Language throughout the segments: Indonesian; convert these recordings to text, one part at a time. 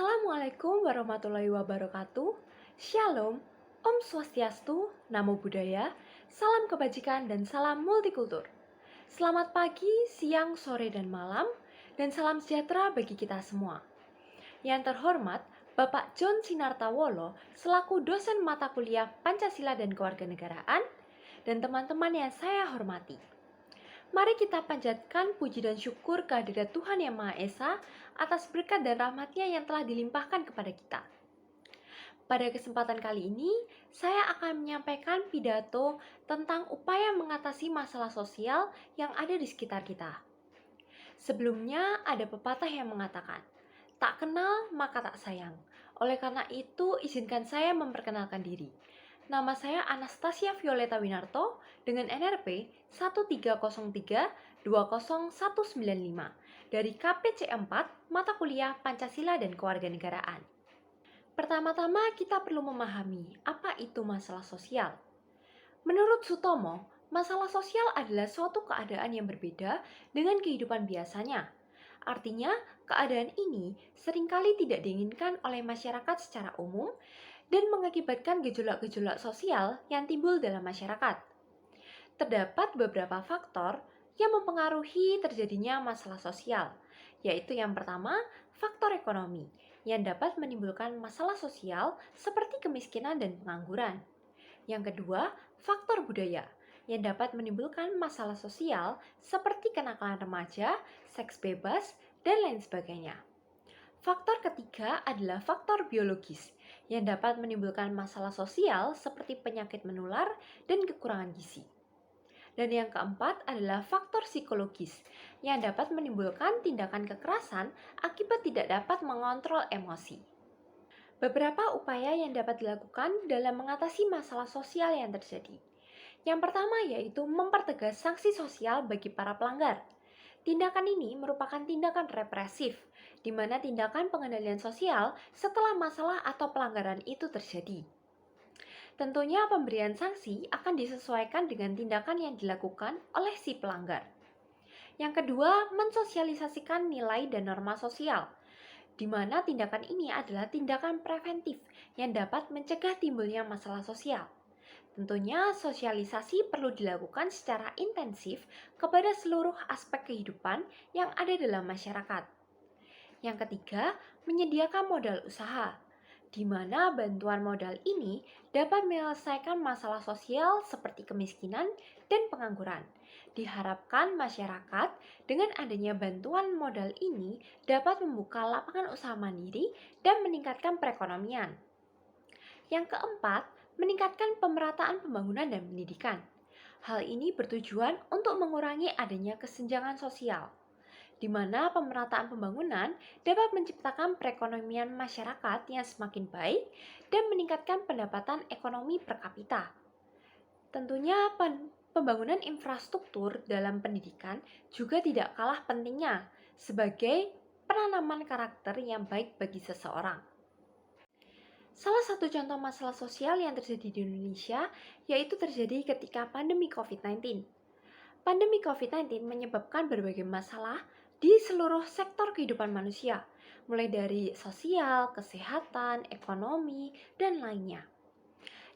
Assalamualaikum warahmatullahi wabarakatuh. Shalom, Om Swastiastu, Namo Buddhaya, salam kebajikan dan salam multikultur. Selamat pagi, siang, sore, dan malam, dan salam sejahtera bagi kita semua. Yang terhormat, Bapak John Sinartawolo, selaku dosen mata kuliah Pancasila dan Kewarganegaraan, dan teman-teman yang saya hormati. Mari kita panjatkan puji dan syukur kehadirat Tuhan Yang Maha Esa atas berkat dan rahmat-Nya yang telah dilimpahkan kepada kita. Pada kesempatan kali ini, saya akan menyampaikan pidato tentang upaya mengatasi masalah sosial yang ada di sekitar kita. Sebelumnya ada pepatah yang mengatakan, tak kenal maka tak sayang. Oleh karena itu, izinkan saya memperkenalkan diri. Nama saya Anastasia Violeta Winarto dengan NRP 1303-20195 dari KPC 4 Mata Kuliah Pancasila dan Kewarganegaraan. Pertama-tama kita perlu memahami apa itu masalah sosial. Menurut Sutomo, masalah sosial adalah suatu keadaan yang berbeda dengan kehidupan biasanya. Artinya, keadaan ini seringkali tidak diinginkan oleh masyarakat secara umum dan mengakibatkan gejolak-gejolak sosial yang timbul dalam masyarakat. Terdapat beberapa faktor yang mempengaruhi terjadinya masalah sosial, yaitu yang pertama, faktor ekonomi, yang dapat menimbulkan masalah sosial seperti kemiskinan dan pengangguran. Yang kedua, faktor budaya, yang dapat menimbulkan masalah sosial seperti kenakalan remaja, seks bebas, dan lain sebagainya. Faktor ketiga adalah faktor biologis, yang dapat menimbulkan masalah sosial seperti penyakit menular dan kekurangan gizi. Dan yang keempat adalah faktor psikologis, yang dapat menimbulkan tindakan kekerasan akibat tidak dapat mengontrol emosi. Beberapa upaya yang dapat dilakukan dalam mengatasi masalah sosial yang terjadi. Yang pertama yaitu mempertegas sanksi sosial bagi para pelanggar. Tindakan ini merupakan tindakan represif, di mana tindakan pengendalian sosial setelah masalah atau pelanggaran itu terjadi. Tentunya pemberian sanksi akan disesuaikan dengan tindakan yang dilakukan oleh si pelanggar. Yang kedua, mensosialisasikan nilai dan norma sosial, di mana tindakan ini adalah tindakan preventif yang dapat mencegah timbulnya masalah sosial. Tentunya sosialisasi perlu dilakukan secara intensif kepada seluruh aspek kehidupan yang ada dalam masyarakat. Yang ketiga, menyediakan modal usaha, di mana bantuan modal ini dapat menyelesaikan masalah sosial seperti kemiskinan dan pengangguran. Diharapkan masyarakat dengan adanya bantuan modal ini dapat membuka lapangan usaha mandiri dan meningkatkan perekonomian. Yang keempat, meningkatkan pemerataan pembangunan dan pendidikan. Hal ini bertujuan untuk mengurangi adanya kesenjangan sosial, di mana pemerataan pembangunan dapat menciptakan perekonomian masyarakat yang semakin baik dan meningkatkan pendapatan ekonomi per kapita. Tentunya pembangunan infrastruktur dalam pendidikan juga tidak kalah pentingnya sebagai penanaman karakter yang baik bagi seseorang. Salah satu contoh masalah sosial yang terjadi di Indonesia yaitu terjadi ketika pandemi COVID-19. Pandemi COVID-19 menyebabkan berbagai masalah di seluruh sektor kehidupan manusia, mulai dari sosial, kesehatan, ekonomi, dan lainnya.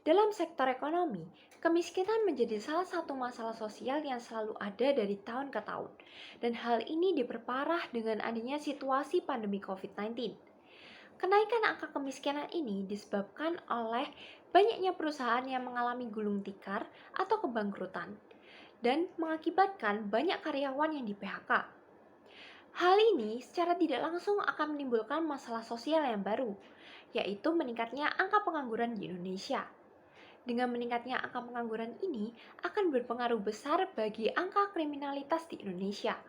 Dalam sektor ekonomi, kemiskinan menjadi salah satu masalah sosial yang selalu ada dari tahun ke tahun, dan hal ini diperparah dengan adanya situasi pandemi COVID-19. Kenaikan angka kemiskinan ini disebabkan oleh banyaknya perusahaan yang mengalami gulung tikar atau kebangkrutan dan mengakibatkan banyak karyawan yang di-PHK. Hal ini secara tidak langsung akan menimbulkan masalah sosial yang baru, yaitu meningkatnya angka pengangguran di Indonesia. Dengan meningkatnya angka pengangguran ini akan berpengaruh besar bagi angka kriminalitas di Indonesia.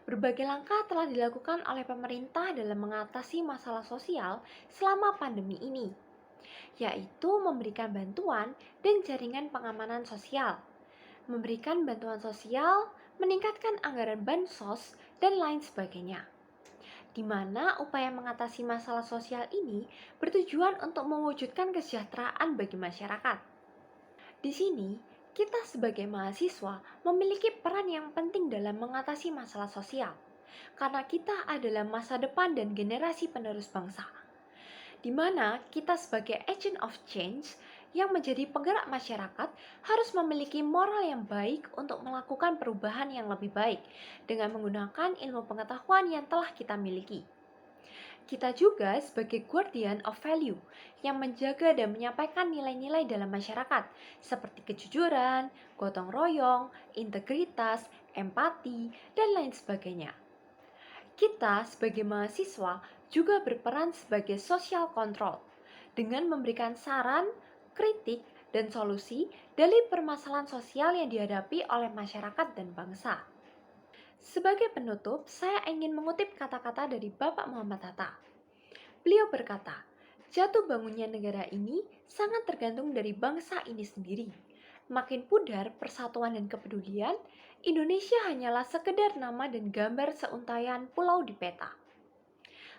Berbagai langkah telah dilakukan oleh pemerintah dalam mengatasi masalah sosial selama pandemi ini, yaitu memberikan bantuan dan jaringan pengamanan sosial, memberikan bantuan sosial, meningkatkan anggaran bansos, dan lain sebagainya. Di mana upaya mengatasi masalah sosial ini bertujuan untuk mewujudkan kesejahteraan bagi masyarakat. Di sini, kita sebagai mahasiswa memiliki peran yang penting dalam mengatasi masalah sosial. karena kita adalah masa depan dan generasi penerus bangsa, di mana kita sebagai agent of change yang menjadi penggerak masyarakat harus memiliki moral yang baik untuk melakukan perubahan yang lebih baik dengan menggunakan ilmu pengetahuan yang telah kita miliki. Kita juga sebagai guardian of value yang menjaga dan menyampaikan nilai-nilai dalam masyarakat seperti kejujuran, gotong royong, integritas, empati, dan lain sebagainya. Kita sebagai mahasiswa juga berperan sebagai social control dengan memberikan saran, kritik, dan solusi dari permasalahan sosial yang dihadapi oleh masyarakat dan bangsa. Sebagai penutup, saya ingin mengutip kata-kata dari Bapak Muhammad Hatta. Beliau berkata, jatuh bangunnya negara ini sangat tergantung dari bangsa ini sendiri. Makin pudar persatuan dan kepedulian, Indonesia hanyalah sekedar nama dan gambar seuntayan pulau di peta.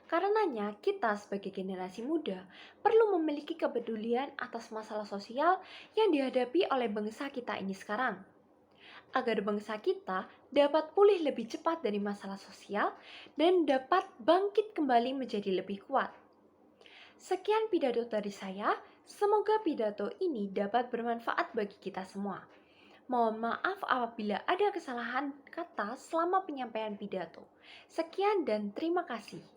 Karenanya, kita sebagai generasi muda perlu memiliki kepedulian atas masalah sosial yang dihadapi oleh bangsa kita ini sekarang, agar bangsa kita dapat pulih lebih cepat dari masalah sosial dan dapat bangkit kembali menjadi lebih kuat. Sekian pidato dari saya, semoga pidato ini dapat bermanfaat bagi kita semua. Mohon maaf apabila ada kesalahan kata selama penyampaian pidato. Sekian dan terima kasih.